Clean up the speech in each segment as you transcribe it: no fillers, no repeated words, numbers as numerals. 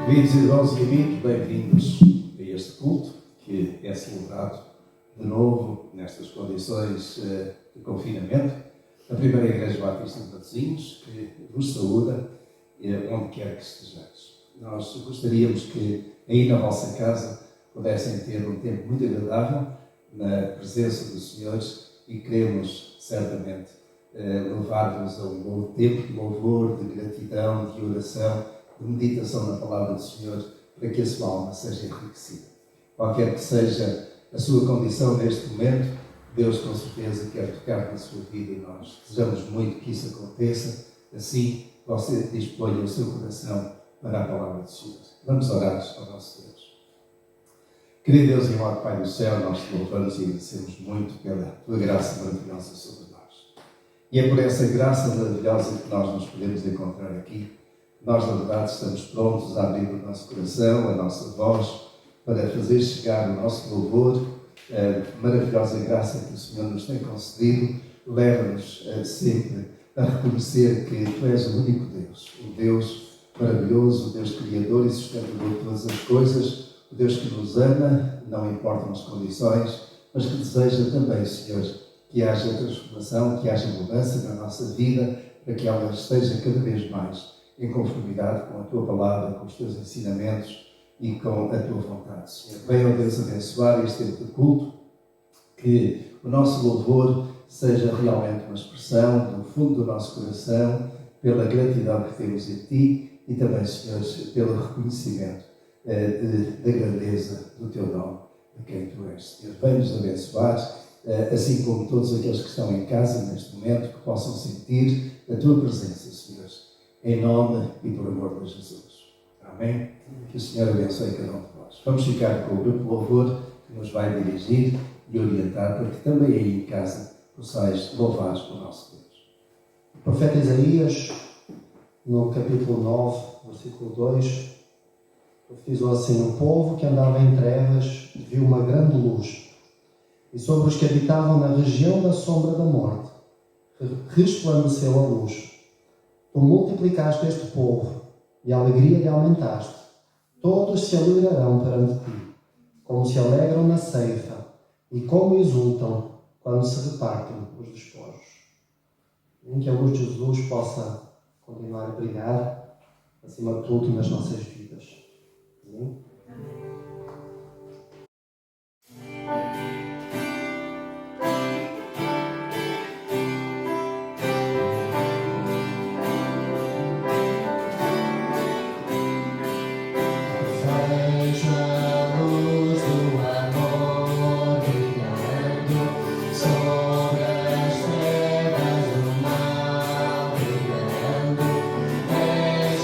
Queridos irmãos e amigos, bem-vindos a este culto que é celebrado de novo nestas condições de confinamento. A primeira Igreja Batista de Matosinhos, que vos saúda onde quer que estejais. Nós gostaríamos que aí na vossa casa pudessem ter um tempo muito agradável na presença dos Senhores e queremos certamente levar-vos a um bom tempo de louvor, de gratidão, de oração, de meditação na palavra do Senhor, para que a sua alma seja enriquecida. Qualquer que seja a sua condição neste momento, Deus com certeza quer tocar na sua vida e nós desejamos muito que isso aconteça. Assim, você disponha o seu coração para a palavra do Senhor. Vamos orar ao nosso Deus. Querido Deus e amado Pai do céu, nós te louvamos e agradecemos muito pela tua graça maravilhosa sobre nós. E é por essa graça maravilhosa que nós nos podemos encontrar aqui. Nós, na verdade, estamos prontos a abrir o nosso coração, a nossa voz, para fazer chegar o nosso louvor, a maravilhosa graça que o Senhor nos tem concedido. Leva-nos sempre a reconhecer que Tu és o único Deus, o Deus maravilhoso, o Deus Criador e sustentador de todas as coisas, o Deus que nos ama, não importam as condições, mas que deseja também, Senhor, que haja transformação, que haja mudança na nossa vida, para que ela esteja cada vez mais em conformidade com a Tua palavra, com os Teus ensinamentos e com a Tua vontade, Senhor. Venha, ó Deus, abençoar este tempo de culto, que o nosso louvor seja realmente uma expressão do fundo do nosso coração, pela gratidão que temos em Ti e também, Senhor, pelo reconhecimento da grandeza do Teu nome, de quem Tu és, Senhor. Venha-nos abençoar, assim como todos aqueles que estão em casa neste momento, que possam sentir a Tua presença, Senhor. Em nome e por amor de Jesus. Amém? Que o Senhor abençoe cada um de nós. Vamos ficar com o grupo de louvor que nos vai dirigir e orientar para que também aí em casa possais louvar o nosso Deus. O profeta Isaías, no capítulo 9, versículo 2, profetizou assim: o povo que andava em trevas viu uma grande luz, e sobre os que habitavam na região da sombra da morte resplandeceu a luz. Tu multiplicaste este povo e a alegria lhe aumentaste. Todos se alegrarão perante ti, como se alegram na ceifa e como exultam quando se repartem os despojos. Em que a luz de Jesus possa continuar a brilhar acima de tudo nas nossas vidas. Amém?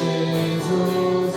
Jesus,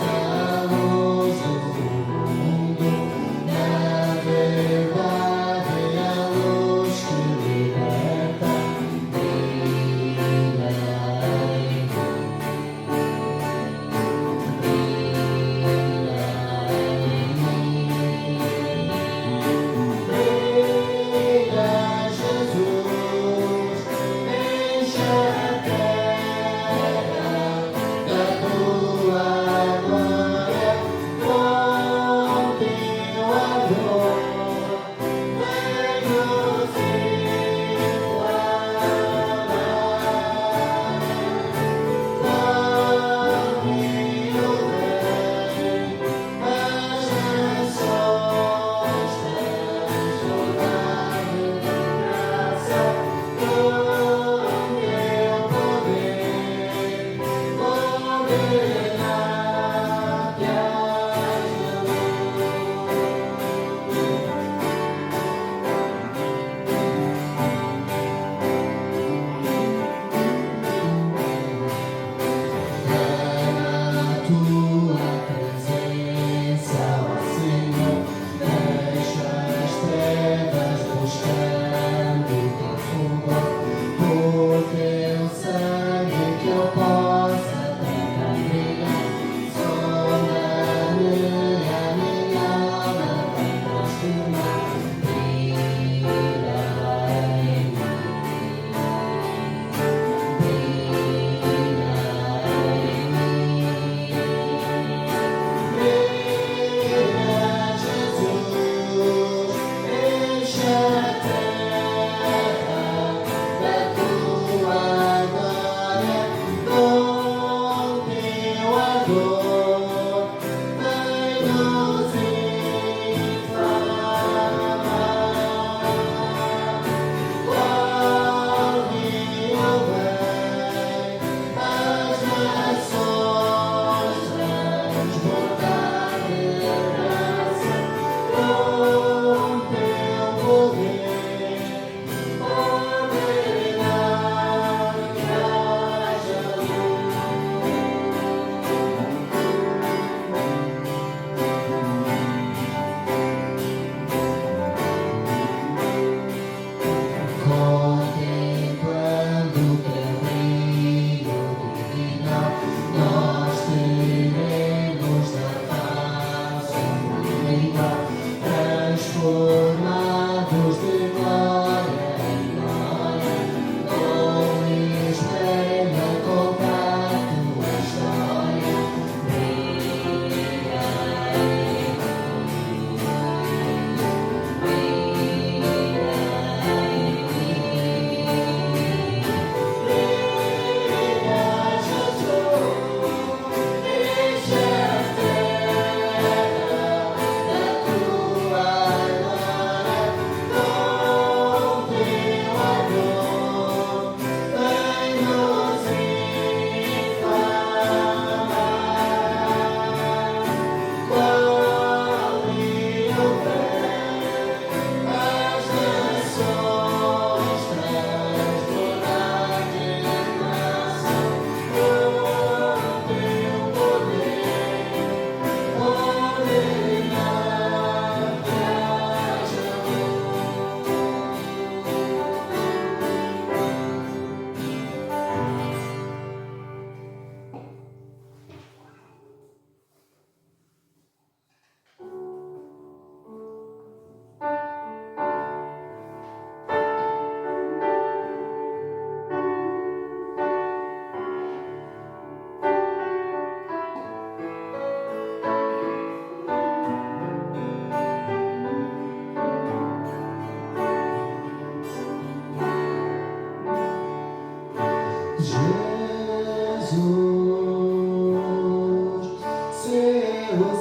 seu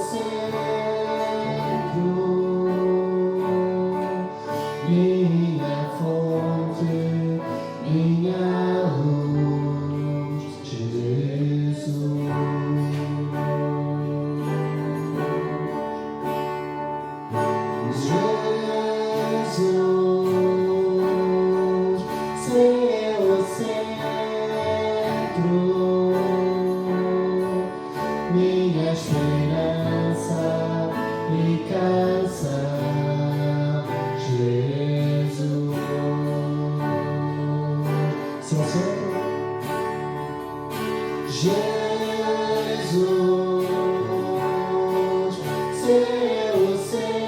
centro, minha fonte, minha luz, Jesus. Jesus, seu centro, minha esperança e canção, Jesus. Seu centro, Jesus, seu centro,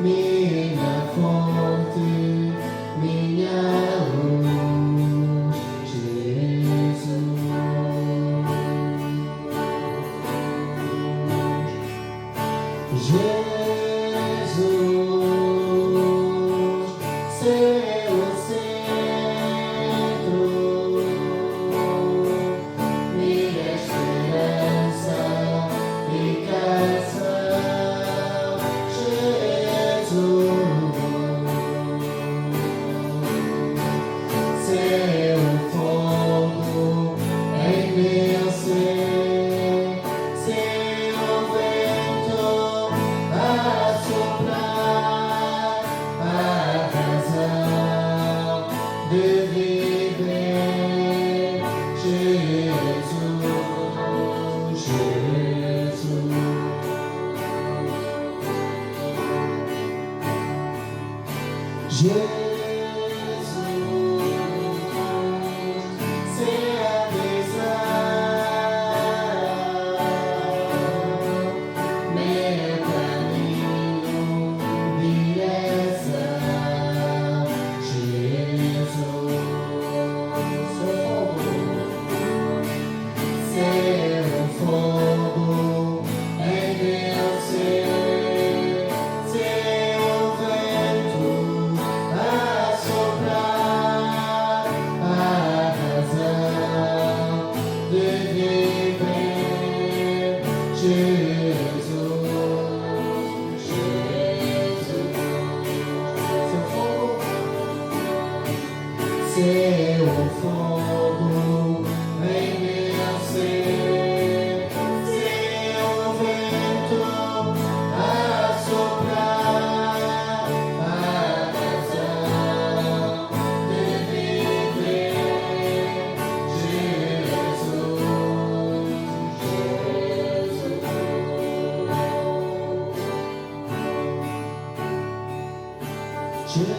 minha fonte, minha luz, Jesus. Jesus, seu centro, minha esperança e canção, Jesus. Seu fogo em meu ser, seu vento a soprar, a razão de viver, Jesus, Jesus. Jesus, seja a visão, meu caminho, direção, Jesus. Seu fogo em meu ser, seu vento a soprar, a razão de viver, Jesus, Jesus. Seu fogo em meu ser, seu vento a soprar, a razão de viver, Jesus, Jesus.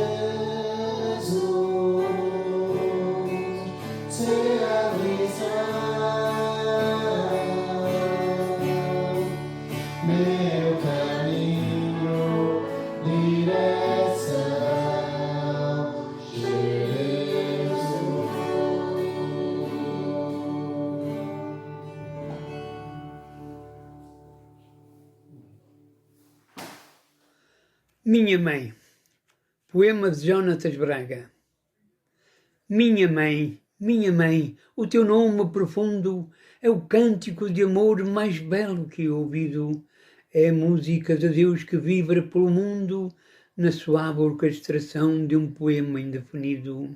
Seja a visão, meu caminho, direção, Jesus. Minha Mãe, poema de Jonatas Braga. Minha mãe, o teu nome profundo é o cântico de amor mais belo que eu ouvido. É a música de Deus que vibra pelo mundo na suave orquestração de um poema indefinido.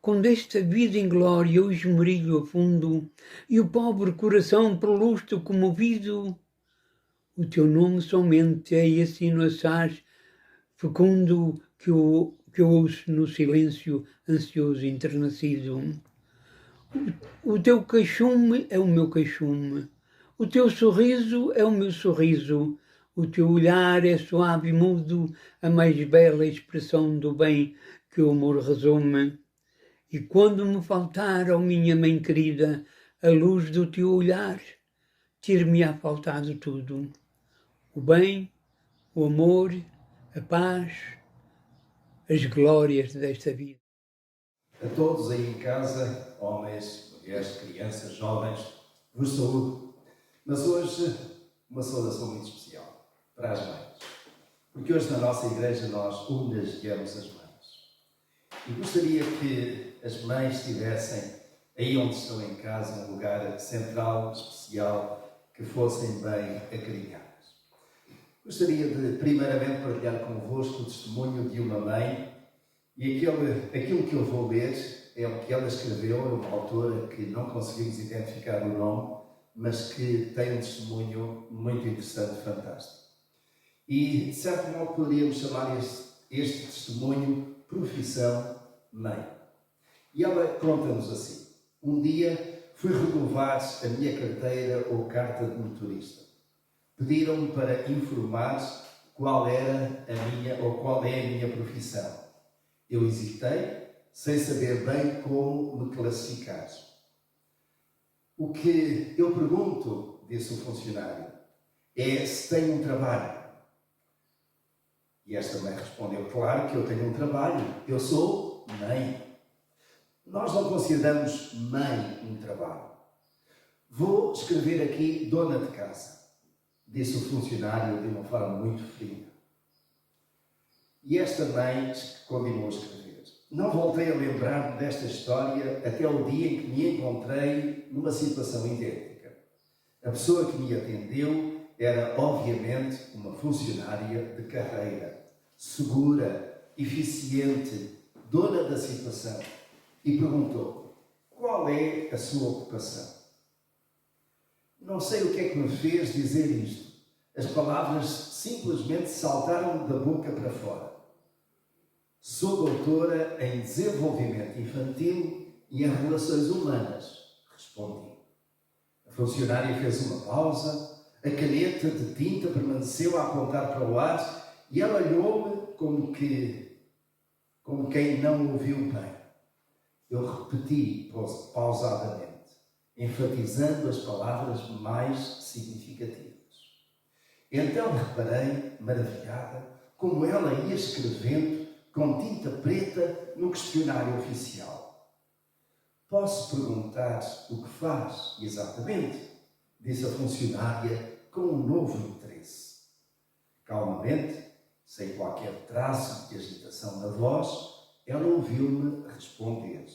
Quando esta vida em glória eu esmerilho a fundo e o pobre coração prolusto comovido, o teu nome somente é esse assaz fecundo que eu ouço no silêncio ansioso e enternecido. O teu queixume é o meu queixume, o teu sorriso é o meu sorriso, o teu olhar é suave e mudo, a mais bela expressão do bem que o amor resume. E quando me faltar, ó minha mãe querida, a luz do teu olhar, ter-me-á faltado tudo. O bem, o amor, a paz, as glórias desta vida. A todos aí em casa, homens, mulheres, crianças, jovens, vos saúdo. Mas hoje, uma saudação muito especial para as mães. Porque hoje na nossa igreja nós homenageamos as mães. E gostaria que as mães tivessem, aí onde estão em casa, um lugar central, especial, que fossem bem acarinhadas. Gostaria de, primeiramente, partilhar convosco o testemunho de uma mãe, e aquilo que eu vou ler é o que ela escreveu, é uma autora que não conseguimos identificar o nome, mas que tem um testemunho muito interessante, fantástico. E, de certo modo, poderíamos chamar este testemunho Profissão Mãe. E ela conta-nos assim: um dia fui renovar a minha carteira ou carta de motorista. Pediram-me para informar qual era a minha ou qual é a minha profissão. Eu hesitei, sem saber bem como me classificar. O que eu pergunto, disse o funcionário, é se tenho um trabalho. E esta mãe respondeu: claro que eu tenho um trabalho, eu sou mãe. Nós não consideramos mãe um trabalho. Vou escrever aqui dona de casa, disse o funcionário de uma forma muito fria. E esta mãe continuou a escrever. Não voltei a lembrar-me desta história até o dia em que me encontrei numa situação idêntica. A pessoa que me atendeu era, obviamente, uma funcionária de carreira, segura, eficiente, dona da situação, e perguntou: qual é a sua ocupação? Não sei o que é que me fez dizer isto. As palavras simplesmente saltaram da boca para fora. Sou doutora em desenvolvimento infantil e em relações humanas, respondi. A funcionária fez uma pausa, a caneta de tinta permaneceu a apontar para o ar e ela olhou-me como quem não ouviu bem. Eu repeti pausadamente, enfatizando as palavras mais significativas. Então reparei, maravilhada, como ela ia escrevendo com tinta preta no questionário oficial. Posso perguntar o que faz exatamente? Disse a funcionária com um novo interesse. Calmamente, sem qualquer traço de agitação na voz, ela ouviu-me responder: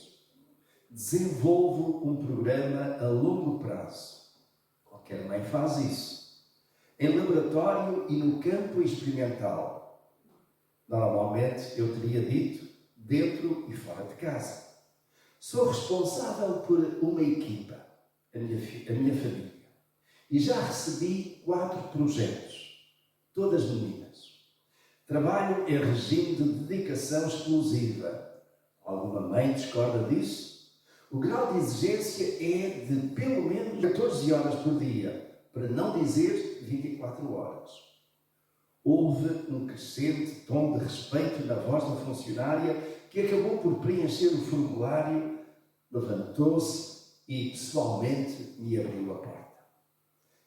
desenvolvo um programa a longo prazo. Qualquer mãe faz isso. Em laboratório e no campo experimental. Normalmente, eu teria dito, dentro e fora de casa. Sou responsável por uma equipa, a minha família. E já recebi 4 projetos, todas meninas. Trabalho em regime de dedicação exclusiva. Alguma mãe discorda disso? O grau de exigência é de pelo menos 14 horas por dia, para não dizer 24 horas. Houve um crescente tom de respeito na voz da funcionária que acabou por preencher o formulário, levantou-se e pessoalmente me abriu a porta.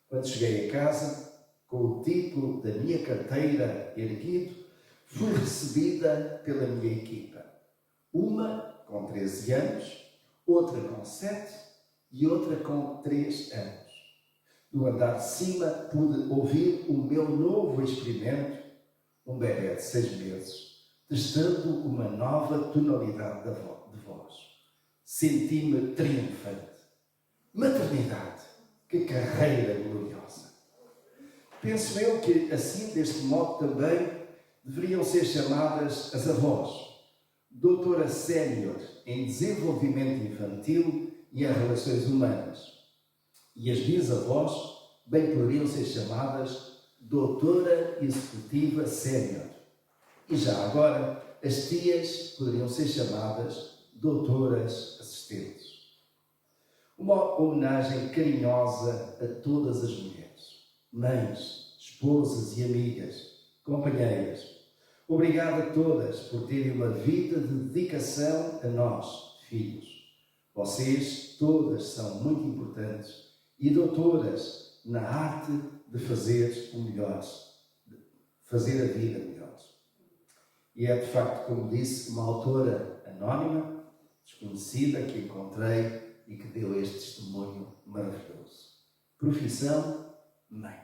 Quando cheguei a casa, com o título da minha carteira erguido, fui recebida pela minha equipa. Uma com 13 anos, outra com 7 e outra com 3 anos. No andar de cima pude ouvir o meu novo experimento, um bebê de 6 meses, testando uma nova tonalidade de voz. Senti-me triunfante. Maternidade, que carreira gloriosa! Penso eu que assim, deste modo também, deveriam ser chamadas as avós. Doutora Sénior em Desenvolvimento Infantil e em Relações Humanas. E as bisavós bem poderiam ser chamadas Doutora Executiva Sénior. E já agora, as tias poderiam ser chamadas Doutoras Assistentes. Uma homenagem carinhosa a todas as mulheres, mães, esposas e amigas, companheiras. Obrigado a todas por terem uma vida de dedicação a nós, filhos. Vocês todas são muito importantes e doutoras na arte de fazer o melhor, de fazer a vida melhor. E é de facto, como disse, uma autora anónima, desconhecida, que encontrei e que deu este testemunho maravilhoso. Profissão, mãe.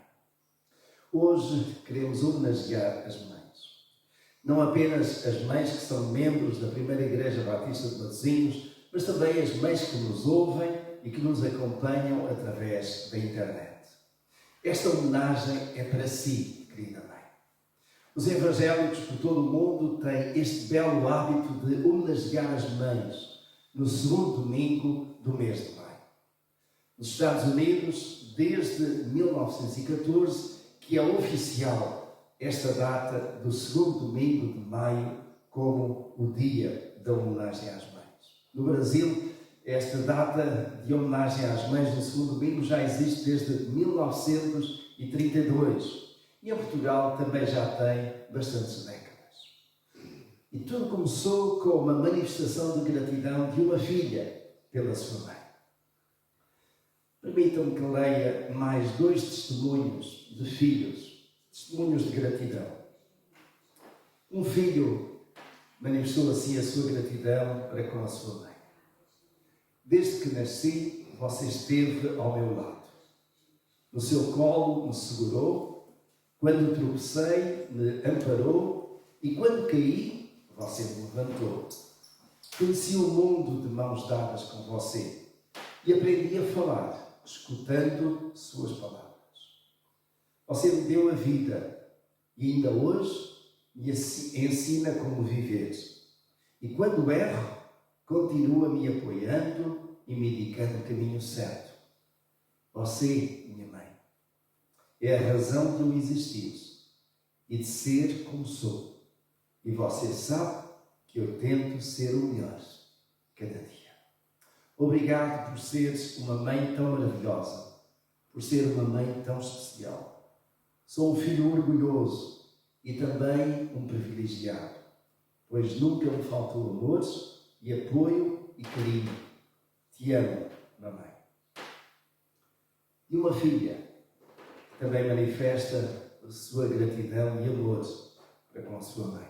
Hoje queremos homenagear as mães. Não apenas as mães que são membros da primeira Igreja Batista de Matosinhos, mas também as mães que nos ouvem e que nos acompanham através da internet. Esta homenagem é para si, querida mãe. Os evangélicos por todo o mundo têm este belo hábito de homenagear as mães no segundo domingo do mês de maio. Nos Estados Unidos, desde 1914, que é oficial esta data do segundo domingo de maio como o dia da homenagem às mães. No Brasil, esta data de homenagem às mães no segundo domingo já existe desde 1932 e em Portugal também já tem bastantes décadas. E tudo começou com uma manifestação de gratidão de uma filha pela sua mãe. Permitam-me que leia mais 2 testemunhos de filhos, testemunhos de gratidão. Um filho manifestou assim a sua gratidão para com a sua mãe. Desde que nasci, você esteve ao meu lado. No seu colo me segurou, quando tropecei, me amparou e quando caí, você me levantou. Conheci o mundo de mãos dadas com você e aprendi a falar, escutando suas palavras. Você me deu a vida e ainda hoje me ensina como viver. E quando erro, continua me apoiando e me indicando o caminho certo. Você, minha mãe, é a razão de eu existir e de ser como sou. E você sabe que eu tento ser o melhor cada dia. Obrigado por seres uma mãe tão maravilhosa, por ser uma mãe tão especial. Sou um filho orgulhoso e também um privilegiado, pois nunca me faltou amor e apoio e carinho. Te amo, mamãe. E uma filha que também manifesta a sua gratidão e amor para com a sua mãe.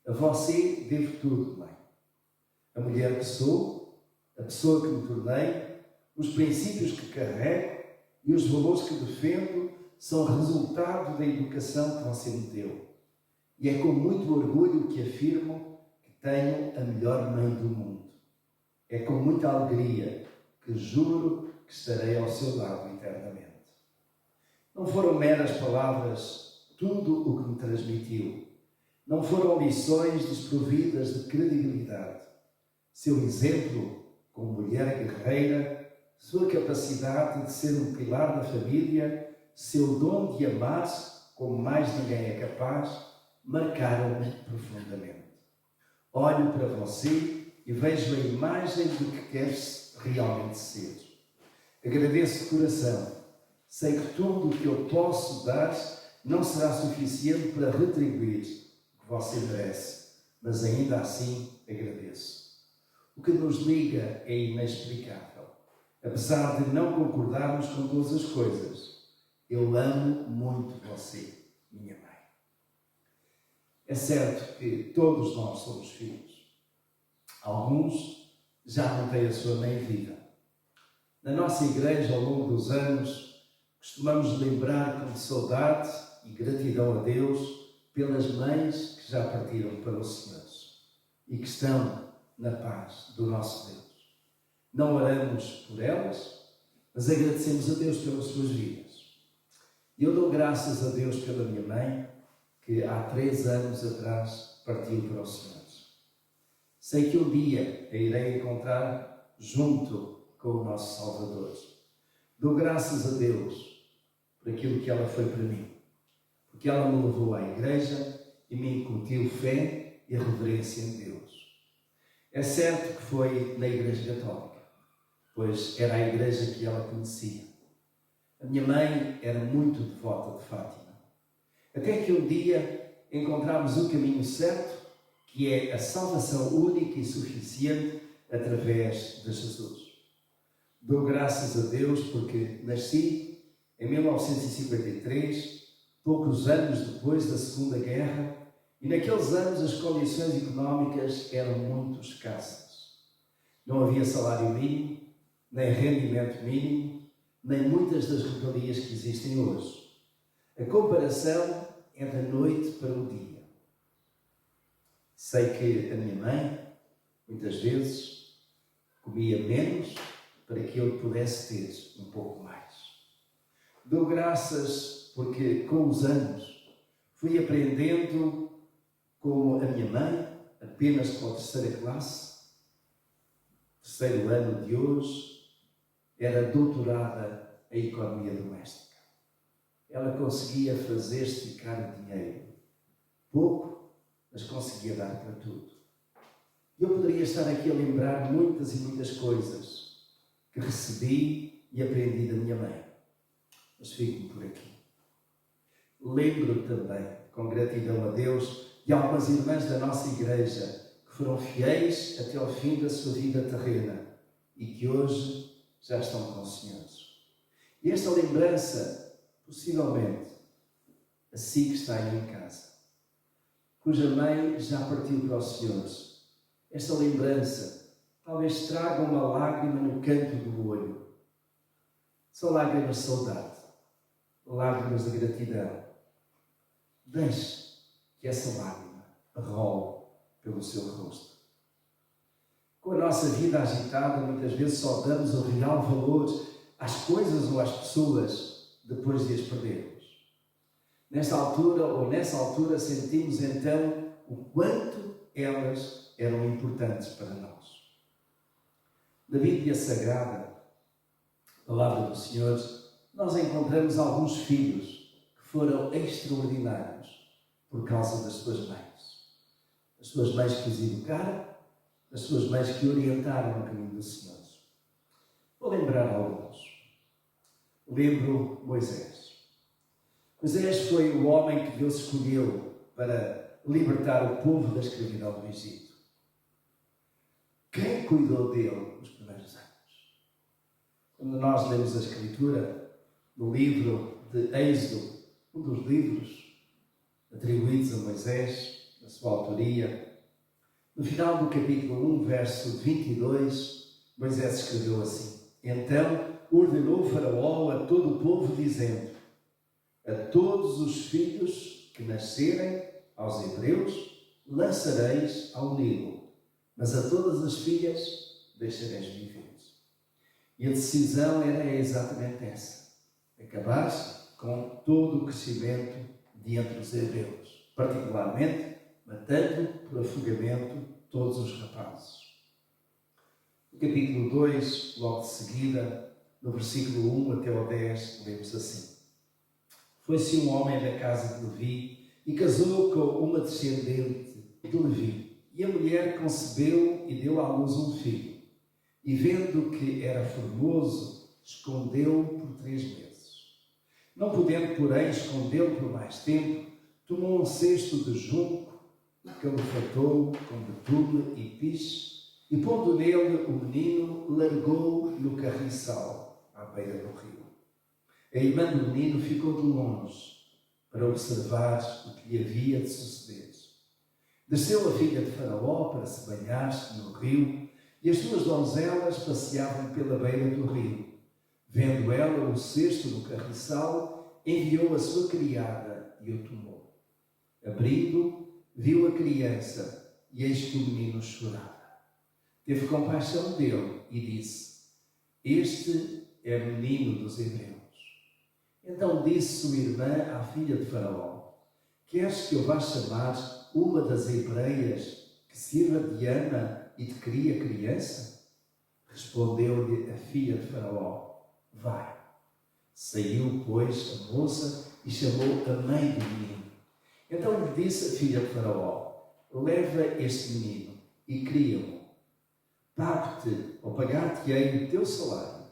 A você devo tudo, mãe. A mulher que sou, a pessoa que me tornei, os princípios que carrego e os valores que defendo são resultado da educação que você me deu. E é com muito orgulho que afirmo que tenho a melhor mãe do mundo. É com muita alegria que juro que estarei ao seu lado eternamente. Não foram meras palavras tudo o que me transmitiu. Não foram lições desprovidas de credibilidade. Seu exemplo como mulher guerreira, sua capacidade de ser um pilar da família, seu dom de amar como mais ninguém é capaz, marcaram-me profundamente. Olho para você e vejo a imagem do que queres realmente ser. Agradeço de coração. Sei que tudo o que eu posso dar não será suficiente para retribuir o que você merece, mas ainda assim agradeço. O que nos liga é inexplicável. Apesar de não concordarmos com todas as coisas, eu amo muito você, minha mãe. É certo que todos nós somos filhos. Alguns já não têm a sua mãe viva. Na nossa igreja, ao longo dos anos, costumamos lembrar com saudade e gratidão a Deus pelas mães que já partiram para o Senhor e que estão na paz do nosso Deus. Não oramos por elas, mas agradecemos a Deus pelas suas vidas. E eu dou graças a Deus pela minha mãe, que há 3 anos atrás partiu para o Senhor. Sei que um dia a irei encontrar junto com o nosso Salvador. Dou graças a Deus por aquilo que ela foi para mim, porque ela me levou à igreja e me incutiu fé e reverência em Deus. É certo que foi na Igreja Católica, pois era a igreja que ela conhecia. A minha mãe era muito devota de Fátima. Até que um dia encontramos o caminho certo, que é a salvação única e suficiente através de Jesus. Dou graças a Deus porque nasci em 1953, poucos anos depois da Segunda Guerra, e naqueles anos as condições económicas eram muito escassas. Não havia salário mínimo, nem rendimento mínimo, nem muitas das regalias que existem hoje. A comparação é da noite para o dia. Sei que a minha mãe, muitas vezes, comia menos para que eu pudesse ter um pouco mais. Dou graças porque, com os anos, fui aprendendo como a minha mãe, apenas com a terceira classe, terceiro ano de hoje, era doutorada em economia doméstica. Ela conseguia fazer esticar o dinheiro. Pouco, mas conseguia dar para tudo. Eu poderia estar aqui a lembrar muitas e muitas coisas que recebi e aprendi da minha mãe. Mas fico-me por aqui. Lembro também, com gratidão a Deus, de algumas irmãs da nossa igreja que foram fiéis até ao fim da sua vida terrena e que hoje já estão com o Senhor. E esta lembrança, possivelmente, a si que está aí em casa, cuja mãe já partiu para o Senhor, esta lembrança talvez traga uma lágrima no canto do olho. São lágrimas de saudade, lágrimas de gratidão. Deixe que essa lágrima role pelo seu rosto. Com a nossa vida agitada, muitas vezes só damos o real valor às coisas ou às pessoas depois de as perdermos. Nesta altura, ou nessa altura, sentimos então o quanto elas eram importantes para nós. Na Bíblia Sagrada, a palavra do Senhor, nós encontramos alguns filhos que foram extraordinários por causa das suas mães. As suas mães que os educaram, as suas mães que orientaram no caminho do Senhor. Vou lembrar alguns. Lembro Moisés. Moisés foi o homem que Deus escolheu para libertar o povo da escravidão do Egito. Quem cuidou dele nos primeiros anos? Quando nós lemos a Escritura, no livro de Êxodo, um dos livros atribuídos a Moisés, na sua autoria, no final do capítulo 1, verso 22, Moisés escreveu assim: Então ordenou Faraó a todo o povo, dizendo: A todos os filhos que nascerem aos hebreus lançareis ao Nilo, mas a todas as filhas deixareis viver. E a decisão era exatamente essa: acabar com todo o crescimento de entre os hebreus, particularmente matando por afogamento todos os rapazes. No capítulo 2, logo de seguida, no versículo 1 até ao 10, lemos assim: Foi-se um homem da casa de Levi e casou com uma descendente de Levi. E a mulher concebeu e deu à luz um filho. E vendo que era formoso, escondeu-o por 3 meses. Não podendo, porém, escondê-lo por mais tempo, tomou um cesto de junco, califatou com betume e piche, e pondo nele o menino, largou-o no carriçal, à beira do rio. A irmã do menino ficou de longe, para observar o que lhe havia de suceder. Desceu a filha de Faraó para se banhar no rio, e as suas donzelas passeavam pela beira do rio. Vendo ela o cesto no carriçal, enviou a sua criada e o tomou. Abrindo, viu a criança, e eis que o menino chorava. Teve compaixão dele e disse: Este é o menino dos hebreus. Então disse sua irmã à filha de Faraó: Queres que eu vá chamar uma das hebreias que sirva de ama e te crie a criança? Respondeu-lhe a filha de Faraó: Vai. Saiu, pois, a moça e chamou a mãe do menino. Então lhe disse a filha de Faraó: Leva este menino e cria-o. Pago-te ou pagar-te-ei o teu salário.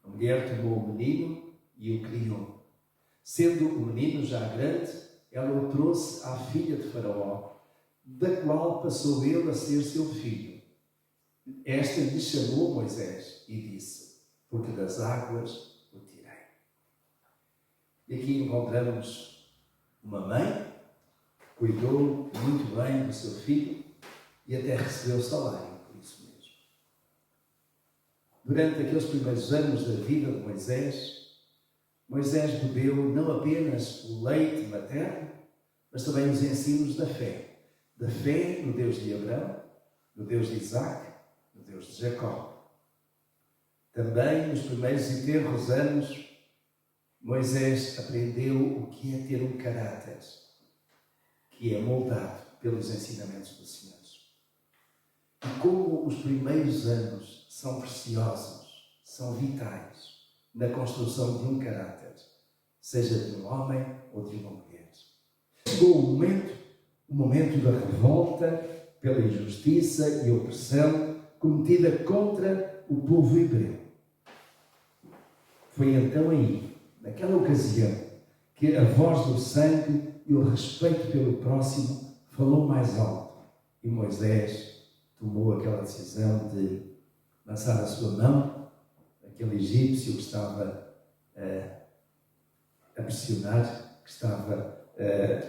A mulher tomou o menino e o criou. Sendo o menino já grande, ela o trouxe à filha de Faraó, da qual passou ele a ser seu filho. Esta lhe chamou Moisés e disse: Porque das águas o tirei. E aqui encontramos uma mãe que cuidou muito bem do seu filho e até recebeu salário por isso mesmo. Durante aqueles primeiros anos da vida de Moisés, Moisés bebeu não apenas o leite materno, mas também os ensinos da fé. da fé no Deus de Abraão, no Deus de Isaac, no Deus de Jacó. Também, nos primeiros e tenros anos, Moisés aprendeu o que é ter um caráter que é moldado pelos ensinamentos do Senhor. E como os primeiros anos são preciosos, são vitais na construção de um caráter, seja de um homem ou de uma mulher. Chegou o momento da revolta pela injustiça e opressão cometida contra o povo hebreu. Foi então aí, naquela ocasião, que a voz do sangue e o respeito pelo próximo falou mais alto e Moisés tomou aquela decisão de lançar a sua mão, aquele egípcio que estava a pressionar, que estava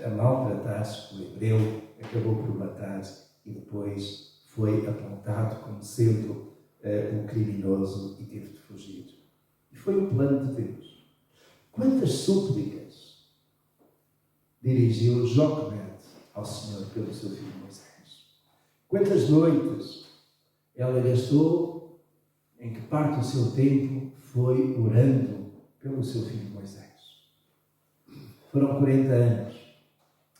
a maltratar o hebreu, acabou por matar e depois foi apontado como sendo um criminoso e teve de fugir. E foi o plano de Deus. Quantas súplicas dirigiu Joquebede ao Senhor pelo seu filho Moisés? Quantas noites ela gastou em que parte do seu tempo foi orando pelo seu filho Moisés? Foram 40 anos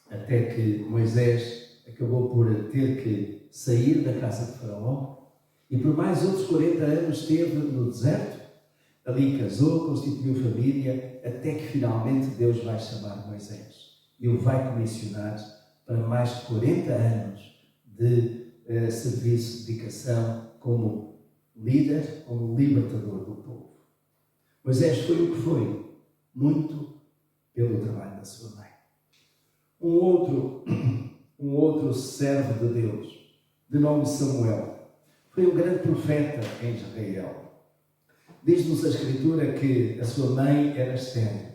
até que Moisés acabou por ter que sair da casa de Faraó e por mais outros 40 anos esteve no deserto. Ali casou, constituiu família, até que finalmente Deus vai chamar Moisés e o vai comissionar para mais de 40 anos de serviço, dedicação como líder, como libertador do povo. Moisés foi o que foi, muito pelo trabalho da sua mãe. Um outro servo de Deus, de nome Samuel, foi um grande profeta em Israel. Diz-nos a Escritura que a sua mãe era estéril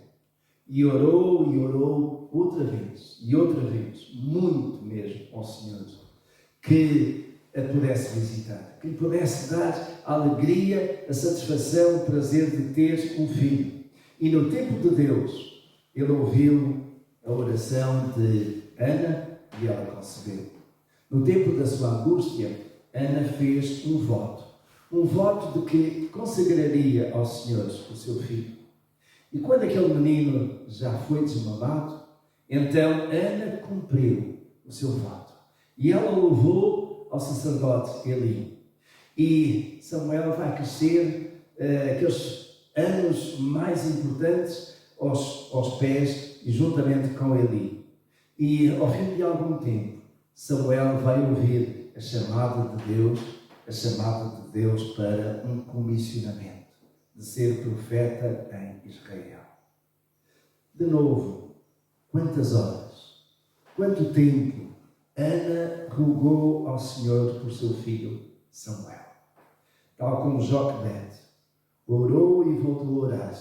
e orou outra vez, muito mesmo ao Senhor, que a pudesse visitar, que lhe pudesse dar a alegria, a satisfação, o prazer de ter um filho. E no tempo de Deus, ele ouviu a oração de Ana e ela concebeu. No tempo da sua angústia, Ana fez um voto de que consagraria ao Senhor o seu filho. E quando aquele menino já foi desmamado, então Ana cumpriu o seu voto. E ela o levou ao sacerdote Eli. E Samuel vai crescer aqueles anos mais importantes aos pés e juntamente com Eli. E ao fim de algum tempo, Samuel vai ouvir a chamada de Deus para um comissionamento, de ser profeta em Israel. De novo, quantas horas, quanto tempo Ana rogou ao Senhor por seu filho Samuel. Tal como Joquebede orou e voltou a orar,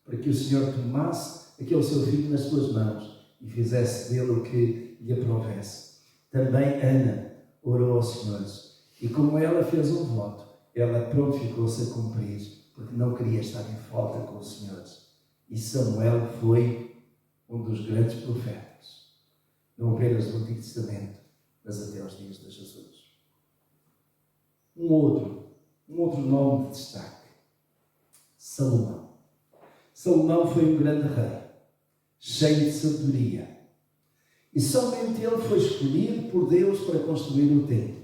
para que o Senhor tomasse aquele seu filho nas suas mãos e fizesse dele o que lhe aprovesse. Também Ana orou ao Senhor. E como ela fez um voto, ela prontificou-se a cumprir, porque não queria estar em falta com o Senhor. E Samuel foi um dos grandes profetas, não apenas do Antigo Testamento, mas até aos dias de Jesus. Um outro nome de destaque, Salomão. Salomão foi um grande rei, cheio de sabedoria. E somente ele foi escolhido por Deus para construir o templo.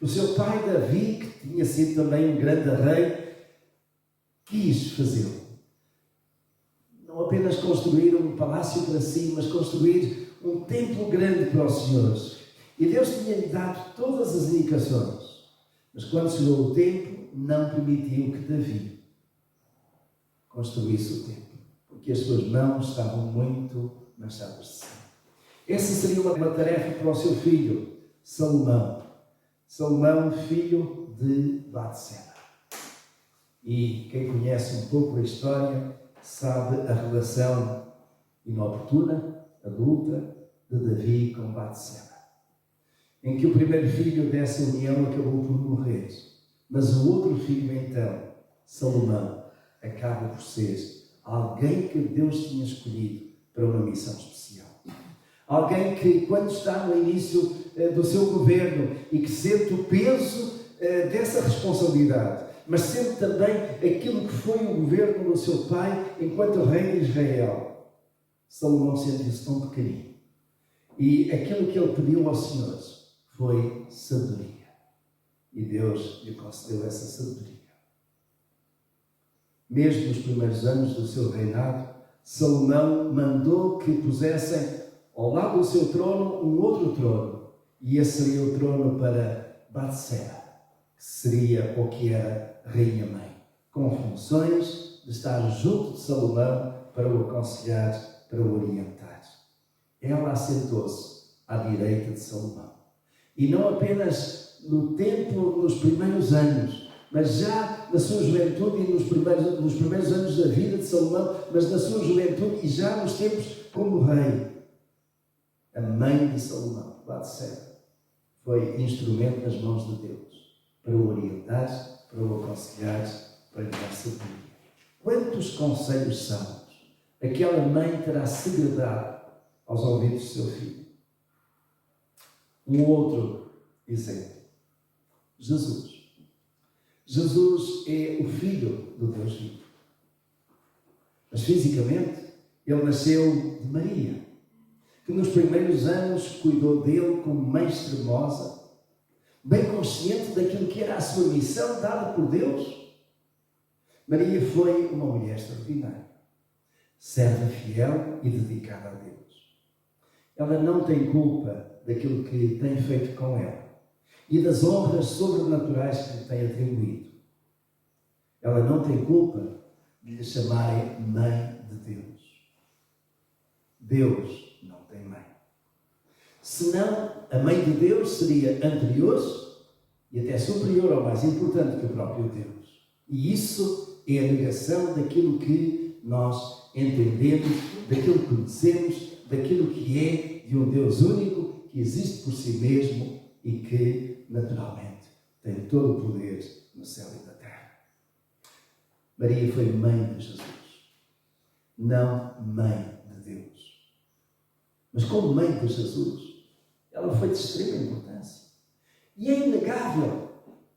O seu pai Davi, que tinha sido também um grande rei, quis fazê-lo. Não apenas construir um palácio para si, mas construir um templo grande para o Senhor. E Deus tinha-lhe dado todas as indicações. Mas quando chegou o tempo, não permitiu que Davi construísse o templo, porque as suas mãos estavam muito manchadas de sangue. Essa seria uma tarefa para o seu filho, Salomão. Salomão, filho de Batseba. E quem conhece um pouco a história sabe a relação inoportuna, adulta, de Davi com Batseba, em que o primeiro filho dessa união acabou por morrer, mas o outro filho, então, Salomão, acaba por ser alguém que Deus tinha escolhido para uma missão especial. Alguém que, quando está no início do seu governo e que sente o peso dessa responsabilidade, mas sente também aquilo que foi o governo do seu pai enquanto rei de Israel, Salomão sentiu-se tão pequenino. E aquilo que ele pediu ao Senhor foi sabedoria. E Deus lhe concedeu essa sabedoria. Mesmo nos primeiros anos do seu reinado, Salomão mandou que pusessem ao lado do seu trono um outro trono. E esse seria o trono para Batseba, que seria ou que era rainha-mãe, com funções de estar junto de Salomão para o aconselhar, para o orientar. Ela assentou-se à direita de Salomão. E não apenas no tempo, nos primeiros anos, mas já na sua juventude e nos primeiros anos da vida de Salomão, mas na sua juventude e já nos tempos como rei. A mãe de Salomão, Batseba, foi instrumento nas mãos de Deus para o orientar, para o aconselhar, para lhe dar sabedoria. Quantos conselhos sábios aquela mãe terá segredado aos ouvidos do seu filho? Um outro exemplo. Jesus. Jesus é o Filho do Deus vivo. Mas fisicamente, ele nasceu de Maria, que nos primeiros anos cuidou dele como mãe extremosa, bem consciente daquilo que era a sua missão dada por Deus. Maria foi uma mulher extraordinária, serva fiel e dedicada a Deus. Ela não tem culpa daquilo que tem feito com ela e das honras sobrenaturais que lhe tem atribuído. Ela não tem culpa de lhe chamarem mãe de Deus. Deus não tem mãe. Senão, a mãe de Deus seria anterior e até superior ou mais importante que o próprio Deus. E isso é a negação daquilo que nós entendemos, daquilo que conhecemos, daquilo que é de um Deus único, que existe por si mesmo e que, naturalmente, tem todo o poder no céu e na terra. Maria foi mãe de Jesus, não mãe de Deus. Mas como mãe de Jesus, ela foi de extrema importância. E é inegável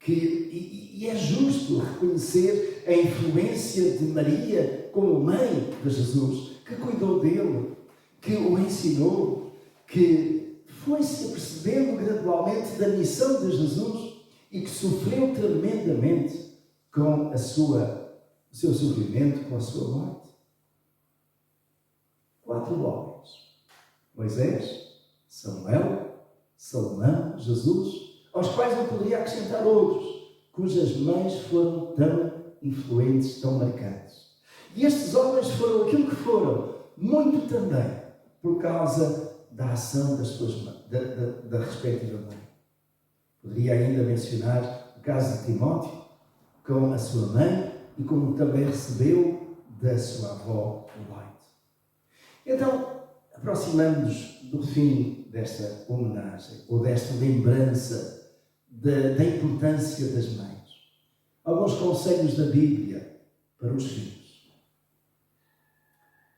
e é justo reconhecer a influência de Maria como mãe de Jesus, que cuidou dele, que o ensinou, que foi-se apercebendo gradualmente da missão de Jesus e que sofreu tremendamente com o seu sofrimento, com a sua morte. 4 homens: Moisés, Samuel, Salomão, Jesus, aos quais eu poderia acrescentar outros, cujas mães foram tão influentes, tão marcantes. E estes homens foram aquilo que foram, muito também por causa da ação das suas mães, da respectiva mãe. Poderia ainda mencionar o caso de Timóteo, com a sua mãe e como também recebeu da sua avó Loite. Então, aproximando-nos do fim desta homenagem, ou desta lembrança da importância das mães, alguns conselhos da Bíblia para os filhos.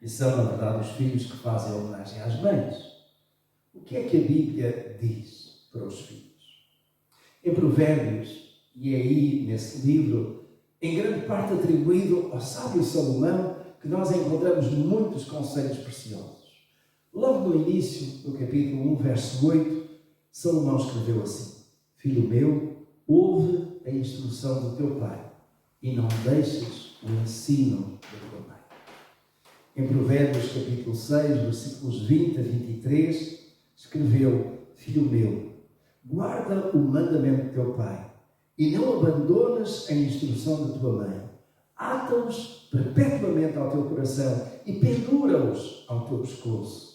E são, na verdade, os filhos que fazem homenagem às mães. O que é que a Bíblia diz para os filhos? Em Provérbios, e é aí nesse livro, em grande parte atribuído ao sábio Salomão, que nós encontramos muitos conselhos preciosos. Logo no início, no capítulo 1, verso 8, Salomão escreveu assim: Filho meu, ouve a instrução do teu pai e não deixes o ensino da tua mãe. Em Provérbios, capítulo 6, versículos 20 a 23, escreveu: Filho meu, guarda o mandamento do teu pai e não abandones a instrução da tua mãe. Ata-os perpetuamente ao teu coração e pendura-os ao teu pescoço.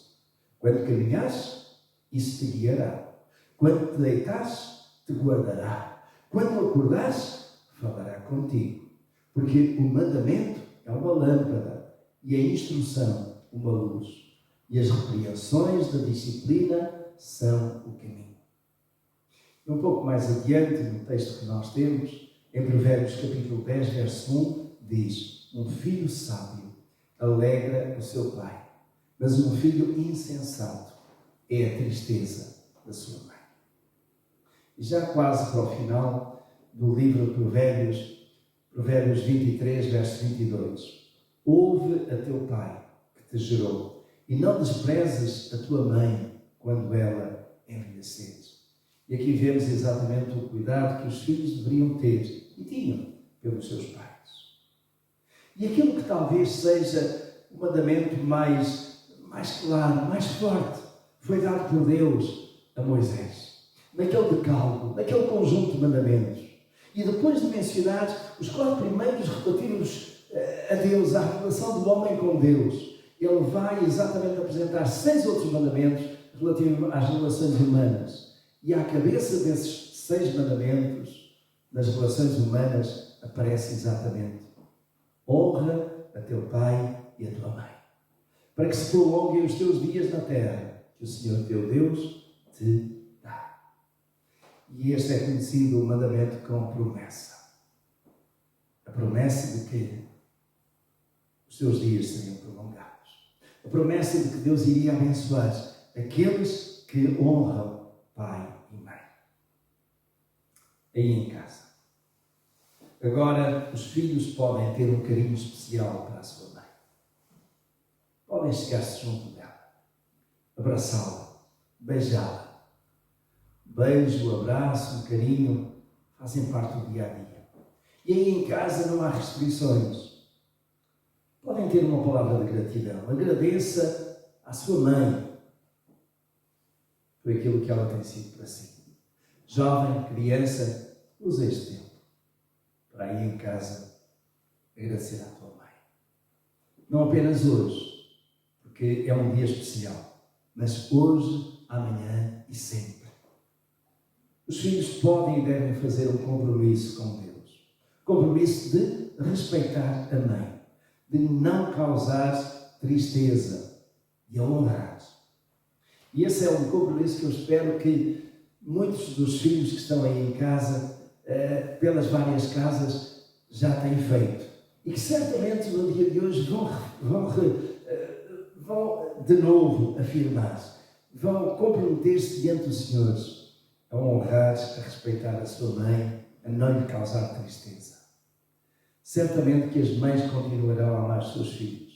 Quando caminhares, isso te guiará. Quando te deitares, te guardará. Quando acordares, falará contigo. Porque o mandamento é uma lâmpada e a instrução uma luz. E as repreensões da disciplina são o caminho. E um pouco mais adiante, no texto que nós temos, em Provérbios capítulo 10, verso 1, diz: Um filho sábio alegra o seu pai, mas um filho insensato é a tristeza da sua mãe. E já quase para o final do livro de Provérbios 23, verso 22. Ouve a teu pai que te gerou e não desprezes a tua mãe quando ela envelhecer. E aqui vemos exatamente o cuidado que os filhos deveriam ter e tinham pelos seus pais. E aquilo que talvez seja o mandamento mais claro, mais forte, foi dado por Deus a Moisés. Naquele decálogo, naquele conjunto de mandamentos. E depois de mencionar os 4 primeiros relativos a Deus, à relação do homem com Deus, ele vai exatamente apresentar 6 outros mandamentos relativos às relações humanas. E à cabeça desses 6 mandamentos, nas relações humanas, aparece exatamente: honra a teu pai e a tua mãe, para que se prolonguem os teus dias na terra, que o Senhor teu Deus te dá. E este é conhecido o mandamento com promessa. A promessa de que os teus dias seriam prolongados. A promessa de que Deus iria abençoar aqueles que honram pai e mãe. Aí em casa. Agora, os filhos podem ter um carinho especial para a sua mãe. Podem chegar-se junto dela, abraçá-la, beijá-la. Beijo, abraço, carinho fazem parte do dia a dia. E aí em casa não há restrições. Podem ter uma palavra de gratidão. Agradeça à sua mãe por aquilo que ela tem sido para si. Jovem, criança, usa este tempo para aí em casa agradecer à tua mãe. Não apenas hoje, porque é um dia especial, mas hoje, amanhã e sempre. Os filhos podem e devem fazer um compromisso com Deus. Compromisso de respeitar a mãe, de não causar tristeza, de a honrar. E esse é um compromisso que eu espero que muitos dos filhos que estão aí em casa, pelas várias casas, já têm feito. E que certamente no dia de hoje vão de novo afirmar, vão comprometer-se diante do Senhor a honrar, a respeitar a sua mãe, a não lhe causar tristeza. Certamente que as mães continuarão a amar os seus filhos,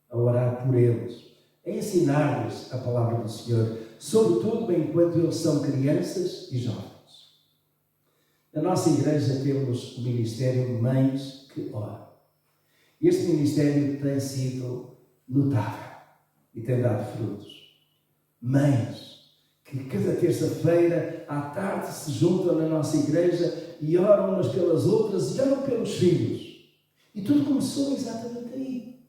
a orar por eles, a ensinar-lhes a palavra do Senhor, sobretudo enquanto eles são crianças e jovens. Na nossa igreja temos o Ministério Mães que Oram. Este ministério tem sido notável e tem dado frutos. Mães que cada terça-feira à tarde se juntam na nossa igreja e oram umas pelas outras e oram pelos filhos. E tudo começou exatamente aí.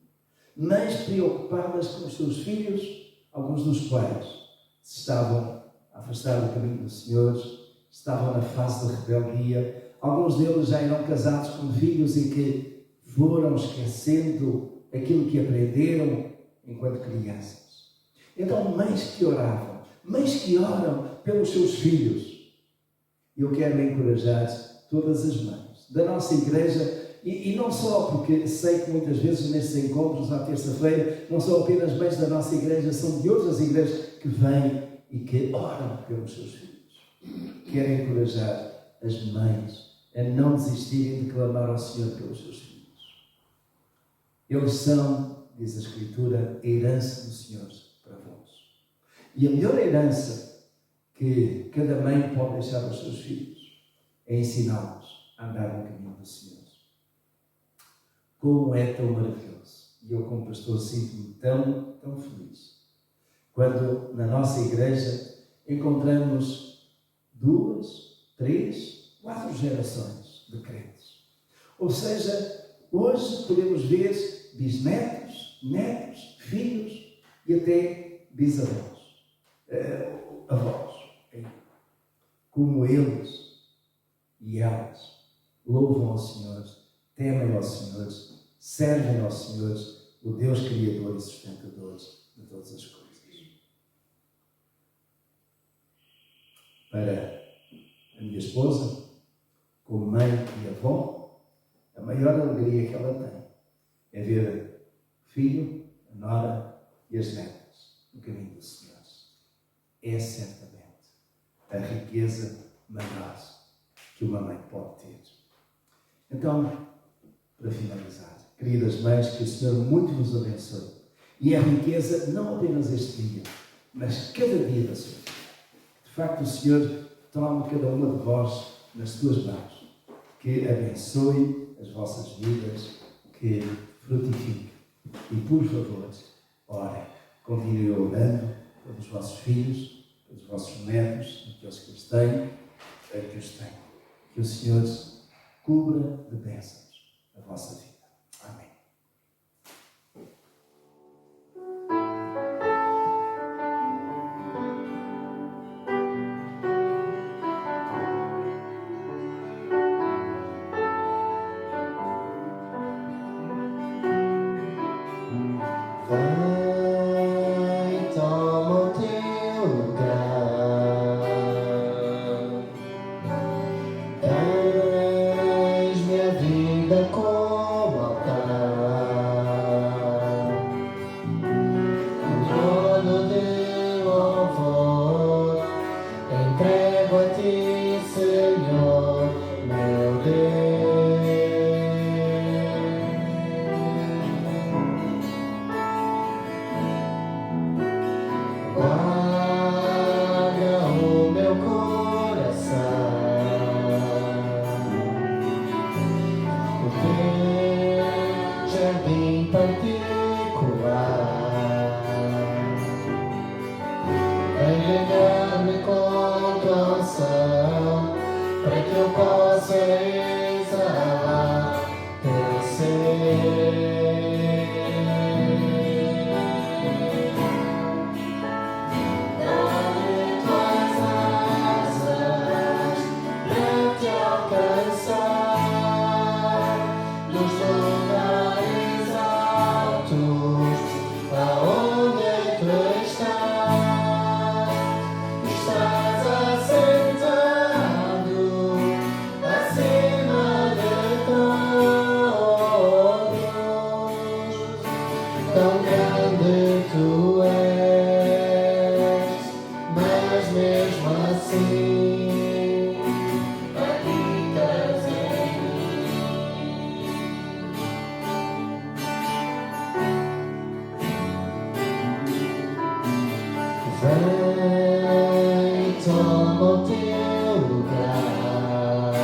Mães preocupadas com os seus filhos, alguns dos quais se estavam a afastar do caminho do Senhor, estavam na fase de rebeldia, alguns deles já eram casados com filhos e que foram esquecendo aquilo que aprenderam enquanto crianças. Então, mães que oravam, mães que oram pelos seus filhos. Eu quero encorajar todas as mães da nossa igreja, e não só porque sei que muitas vezes nestes encontros à terça-feira não são apenas mães da nossa igreja, são de outras igrejas que vêm e que oram pelos seus filhos. Quero encorajar as mães a não desistirem de clamar ao Senhor pelos seus filhos. Eles são, diz a Escritura, a herança do Senhor para vós. E a melhor herança que cada mãe pode deixar aos seus filhos é ensiná-los a andar no caminho do Senhor. Como é tão maravilhoso! E eu, como pastor, sinto-me tão feliz quando na nossa igreja encontramos 2, 3, 4 gerações de crentes. Ou seja, hoje podemos ver bisnetos, netos, filhos e até bisavós, avós. Como eles e elas louvam ao Senhor, temem ao Senhor, servem ao Senhor, o Deus Criador e sustentador de todas as coisas. Para a minha esposa, como mãe e avó, a maior alegria que ela tem é ver o filho, a nora e as netas no caminho do Senhor. é certamente a riqueza maior que uma mãe pode ter. Então, para finalizar, queridas mães, que o Senhor muito vos abençoe. E a riqueza não apenas este dia, mas cada dia da sua vida. De facto, o Senhor tome cada uma de vós nas suas mãos, que abençoe as vossas vidas, que frutifique. E, por favor, orem, continuem orando pelos vossos filhos, pelos vossos netos, aqueles que os têm, que os têm. Que o Senhor cubra de bênçãos a vossa vida. Amém. Vai, toma o teu lugar. Tens-me a vida como altar. O trono de louvor entrego a ti, Senhor, meu Deus. Guarda o meu coração, o teu jardim particular. Vem regar-me com tua unção, para que eu possa exalar teu ser. Tão grande tu és, mas mesmo assim habitas em mim. Vem, toma o teu lugar.